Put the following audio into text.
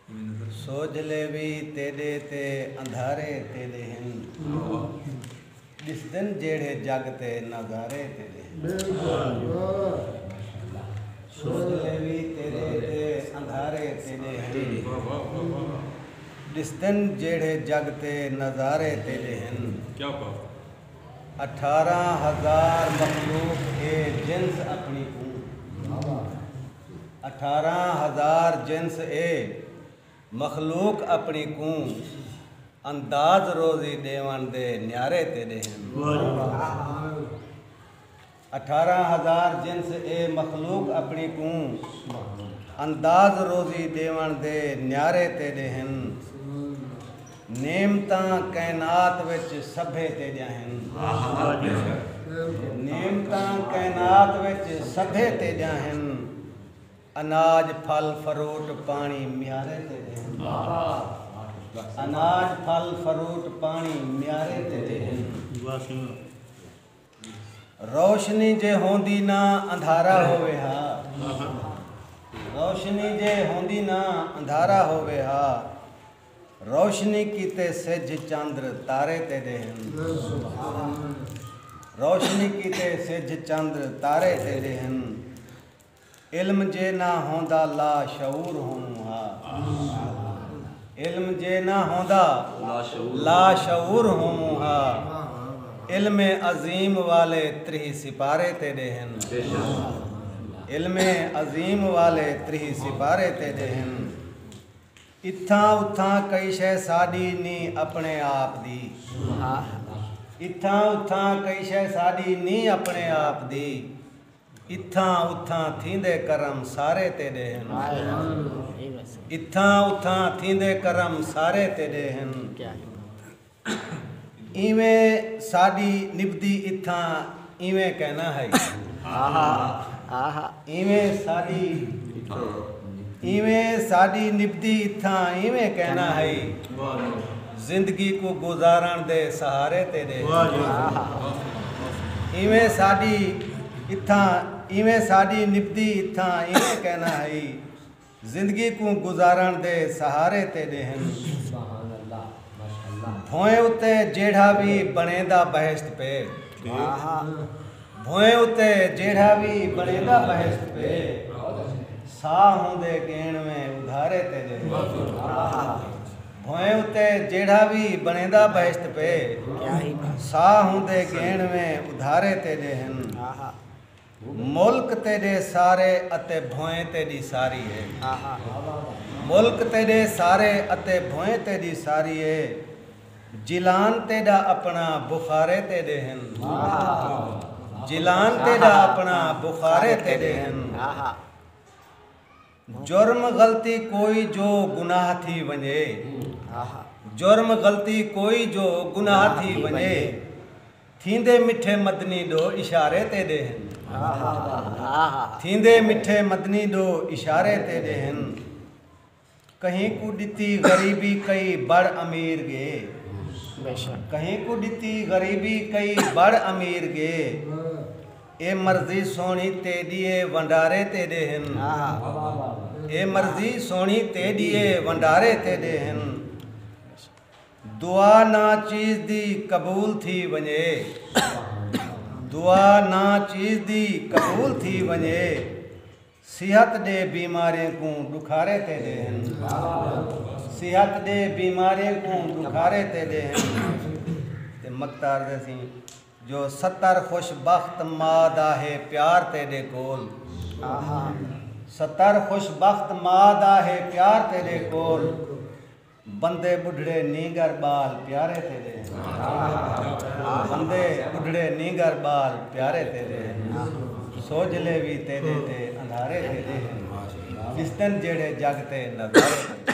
सोजले भी तेरे ते अंधारे तेरे हैं जिस दिन जेड़े जगते नजारे तेरे सोजले भी तेरे ते अंधारे तेरे हैं जिस दिन जेड़े जगते नजारे तेरे हैं। क्या बात 18,000 मखलूक ए जिन्स अपनी को 18,000 जिन्स ए मखलूक अपनी को अंदाज रोजी देवन दे न्यारे तेरे हैं। 18,000 जिन्स ए मखलूक अपनी को अंदाज रोजी देवन दे न्यारे तेरे हैं। नेमतां कैनात विच सभे तेजा हैं नेमतां कैनात विच सभे तेजा हैं। अनाज फल फरूट पानी म्यारे तेरे हैं अनाज फल फरूट पानी म्यारे तेरे हैं। रोशनी जे होंदी ना अंधारा होवे हा रोशनी जे होंदी ना अंधारा होवे हा। रोशनी कीते सिज चंद्र तारे तेरे हैं रोशनी कीते सिज चंद्र तारे तेरे हैं। इल्म जे ना होंदा ला शऊर हूँ हा इल्म जे ना होंदा ला शऊर हूँ हा। इल्म अजीम वाले त्रिह सिपारे तेरे हैं इल्म अजीम वाले त्रिह सिपारे तेरे हैं। इत्थां उत्थां कई शै साडी नी अपने आप दी इत्थां उत्थां कई शै साडी नी अपने आप दी। इत्थां उत्थां थींदे करम सारे तेरे हैं इत्थां उत्थां थींदे करम सारे तेरे हैं। इवें साडी निभदी इत्थां इवें कहना है इवें साडी निभदी इत्थां इवें कहना है। जिंदगी को गुजारण दे सहारे तेरे इवें साडी इत्थां इवें साडी निभदी इत्थां इवें कहना है। जिंदगी को गुजारण दे सहारे तेरे हैं। भोए उते जेड़ा भी बनेदा बहश्त पे भोए उते जेड़ा भी बनेदा बहश्त पे। सा होंदे गेण में उधारे तेरे भोए उते जेड़ा भी बनेदा बहश्त पे। सा होंदे गेण में उधारे तेरे हैं। मुल्क तेरे सारे अते भोए तेरी सारी है मुल्क तेरे सारे अते भोए तेरी सारी है। जिलान तेरा अपना बुखारे तेरे हैं जिलान तेरा अपना बुखारे तेरे हैं। जुर्म गलती कोई जो गुनाह थी वने जुर्म गलती कोई जो गुनाह थी वने। थींदे मिठे मदनी दो इशारे तेरे हैं थींदे मिठे मदनी दो इशारे तेरे हैं। कहीं को दिती गरीबी कई बड़ अमीर गे कहीं को दिती गरीबी कई बड़ अमीर गे। ए मर्जी सोनी तेडिए वंडारे तेरे हैं ए मर्जी सोनी तेडिए वंडारे तेरे हैं। दुआ ना चीज दी कबूल थी वने दुआ ना चीज दी कबूल थी वने। सेहत दे बीमारियों को दुखारे तेरे हैं सेहत दे बीमारियों को दुखारे तेरे हैं। ते मक्तार दसी जो 70 खुशबख्त मादा है प्यार तेरे कोल 70 खुशबख्त मादा है प्यार तेरे कोल। बंदे बुढ़ड़े नीगर बाल प्यारे तेरे बंदे बुढ़ड़े नीगर बाल प्यारे तेरे। सोजले भी तेरे ते अंधारे तेरे जिस दिन जेड़े जगते नजारे।